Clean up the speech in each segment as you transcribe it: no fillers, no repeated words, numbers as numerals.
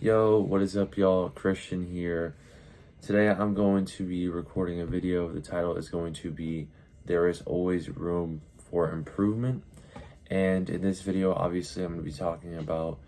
Yo, what is up, y'all? Christian here. Today I'm going to be recording a video. The title is going to be There is Always Room for Improvement. And in this video, obviously, I'm going to be talking about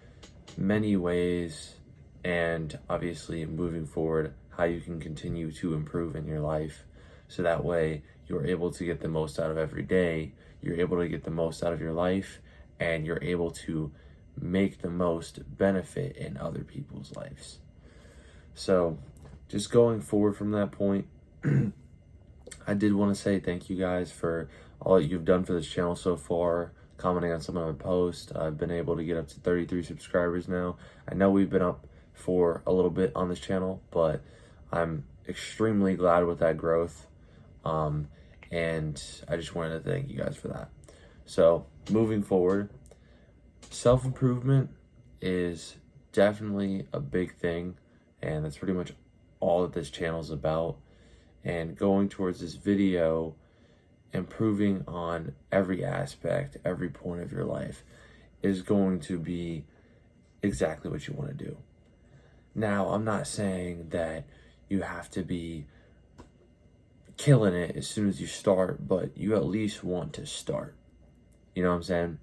many ways and obviously moving forward, how you can continue to improve in your life. So that way you're able to get the most out of every day, you're able to get the most out of your life, and you're able to make the most benefit in other people's lives. So just going forward from that point, I did want to say thank you guys for all that you've done for this channel so far, commenting on some of my posts. I've been able to get up to 33 subscribers now. I know we've been up for a little bit on this channel, but I'm extremely glad with that growth. And I just wanted to thank you guys for that. So moving forward, self-improvement is definitely a big thing, and that's pretty much all that this channel is about. And going towards this video, improving on every aspect, every point of your life is going to be exactly what you want to do. Now, I'm not saying that you have to be killing it as soon as you start, but you at least want to start. You know what I'm saying?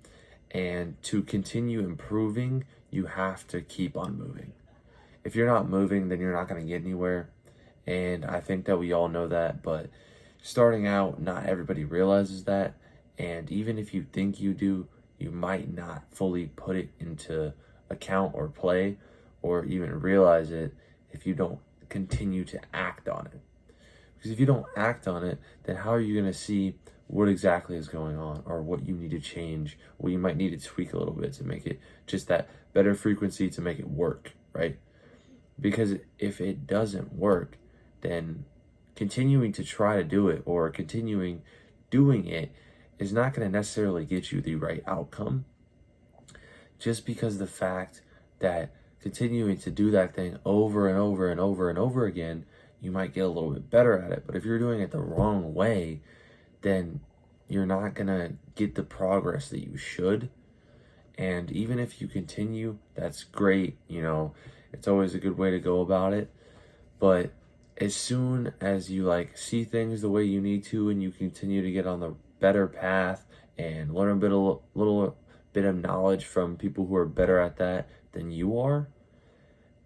And to continue improving, you have to keep on moving. If you're not moving, then you're not going to get anywhere. And I think that we all know that, but starting out, not everybody realizes that. And even if you think you do, you might not fully put it into account or play or even realize it if you don't continue to act on it. Because if you don't act on it, then how are you going to see what exactly is going on, or what you need to change, what you might need to tweak a little bit to make it just that better frequency to make it work, right? Because if it doesn't work, then continuing to try to do it or continuing doing it is not going to necessarily get you the right outcome. Just because the fact that continuing to do that thing over and over and over and over again, you might get a little bit better at it. But if you're doing it the wrong way, then you're not gonna get the progress that you should. And even if you continue, that's great. You know, it's always a good way to go about it. But as soon as you see things the way you need to, and you continue to get on the better path and learn a little bit of knowledge from people who are better at that than you are,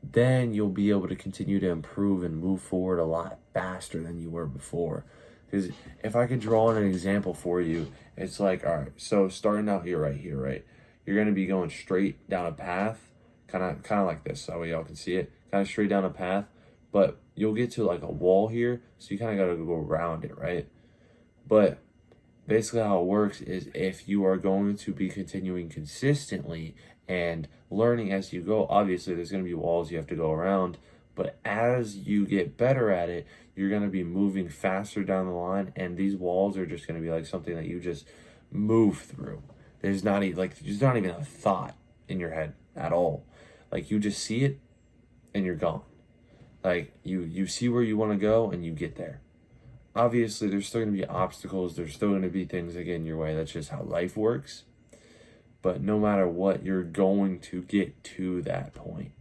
then you'll be able to continue to improve and move forward a lot faster than you were before. Because if I could draw on an example for you, it's like, all right, so starting out here, right? You're going to be going straight down a path, kind of like this, so y'all can see it, kind of straight down a path, but you'll get to like a wall here, so you kind of got to go around it, right? But basically how it works is if you are going to be continuing consistently and learning as you go, obviously there's going to be walls you have to go around, but as you get better at it, you're going to be moving faster down the line, and these walls are just going to be like something that you just move through. There's not even a thought in your head at all. Like, you just see it and you're gone. Like, you see where you want to go and you get there. Obviously, there's still going to be obstacles. There's still going to be things that get in your way. That's just how life works. But no matter what, you're going to get to that point.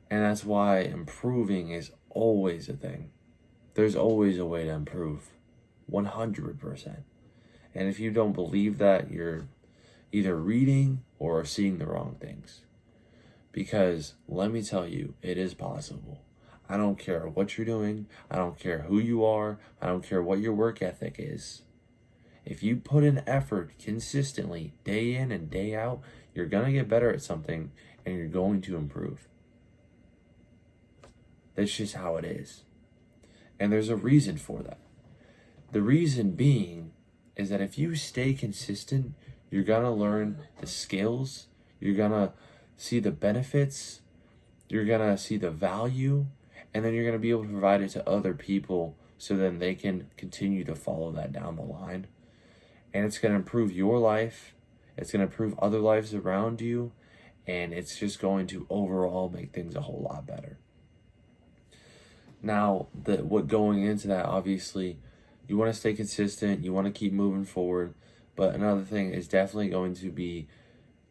And that's why improving is always a thing. There's always a way to improve. 100%. And if you don't believe that, you're either reading or seeing the wrong things. Because let me tell you, it is possible. I don't care what you're doing. I don't care who you are. I don't care what your work ethic is. If you put in effort consistently, day in and day out, you're going to get better at something and you're going to improve. That's just how it is. And there's a reason for that. The reason being is that if you stay consistent, you're going to learn the skills, you're going to see the benefits, you're going to see the value, and then you're going to be able to provide it to other people so then they can continue to follow that down the line. And it's going to improve your life, it's going to improve other lives around you, and it's just going to overall make things a whole lot better. Now, what going into that, obviously, you want to stay consistent, you want to keep moving forward, but another thing is definitely going to be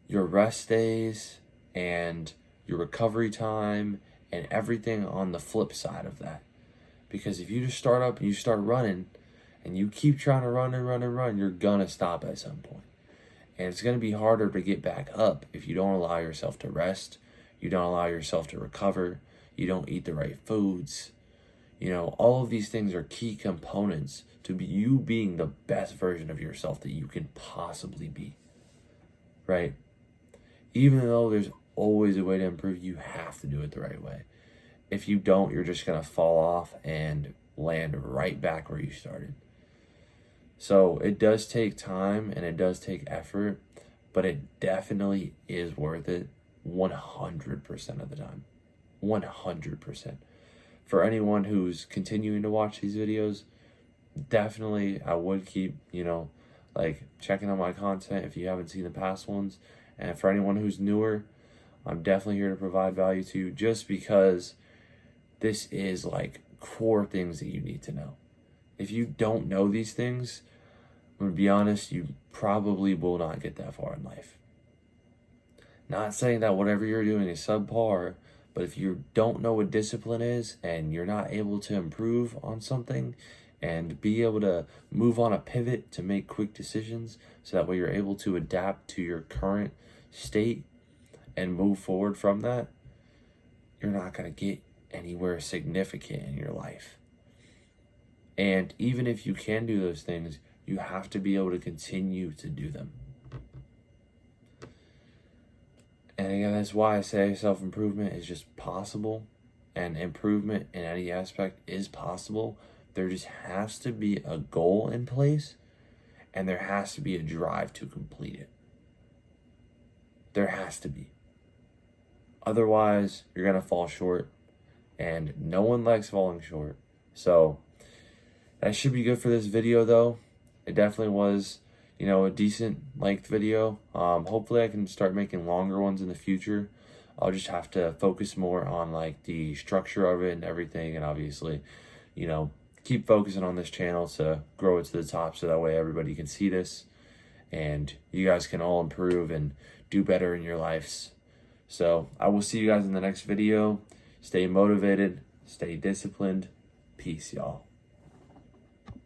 your rest days and your recovery time and everything on the flip side of that. Because if you just start up and you start running and you keep trying to run and run and run, you're gonna stop at some point. And it's gonna be harder to get back up if you don't allow yourself to rest, you don't allow yourself to recover, you don't eat the right foods. You know, all of these things are key components to you being the best version of yourself that you can possibly be, right? Even though there's always a way to improve, you have to do it the right way. If you don't, you're just going to fall off and land right back where you started. So it does take time and it does take effort, but it definitely is worth it 100% of the time. 100%. For anyone who's continuing to watch these videos, definitely I would keep, checking on my content if you haven't seen the past ones. And for anyone who's newer, I'm definitely here to provide value to you, just because this is like core things that you need to know. If you don't know these things, I'm gonna be honest, you probably will not get that far in life. Not saying that whatever you're doing is subpar, but if you don't know what discipline is and you're not able to improve on something and be able to move on a pivot to make quick decisions so that way you're able to adapt to your current state and move forward from that, you're not going to get anywhere significant in your life. And even if you can do those things, you have to be able to continue to do them. And again, that's why I say self-improvement is just possible, and improvement in any aspect is possible. There just has to be a goal in place, and there has to be a drive to complete it. There has to be. Otherwise, you're going to fall short, and no one likes falling short. So that should be good for this video, though. It definitely was, a decent length video. Hopefully I can start making longer ones in the future. I'll just have to focus more on the structure of it and everything, and obviously, keep focusing on this channel to grow it to the top so that way everybody can see this and you guys can all improve and do better in your lives. So I will see you guys in the next video. Stay motivated, stay disciplined. Peace, y'all.